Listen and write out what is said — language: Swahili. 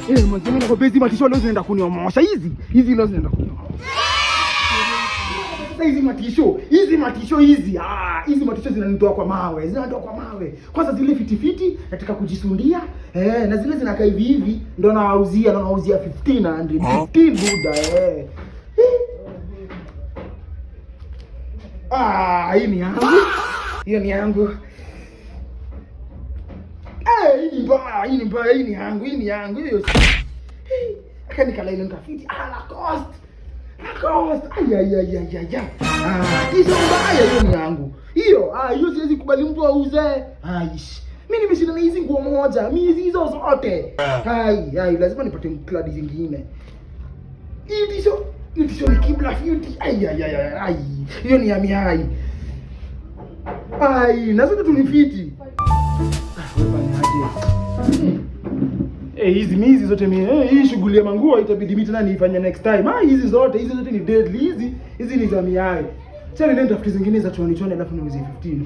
Mwanzo kwa bezi matisho leo zinaenda kuniomosha hizi leo zinaenda kuniomosha. Hizi matisho hizi zinanitoa kwa mawe. Kwanza zile fitifiti nataka kujisundia. Na zile zinakaa hivi ndo nawauzia 1500 buda. Hii ni yangu. Hiyo ni yangu. Hii ni yangu. Hiyo. Akani kala ile nikafiti. Lacoste. Hizo mbaya hiyo ni yangu. Hiyo siwezi kubali mtu auze. Mimi nimeshinda na hizi nguo moja. Mimi hizo zote. Lazima nipate kladi zingine. Hiyo ni kibla fiti. Hiyo ni ya miai. Na zote tunifiti. Hizi zote hii shughuli ya manguo itabidi mimi tena niifanye next time. Hizi zote ni deadly. Hizi ni za miai. Sasa nenda tafuti zingine za choni alafu niuzie 15.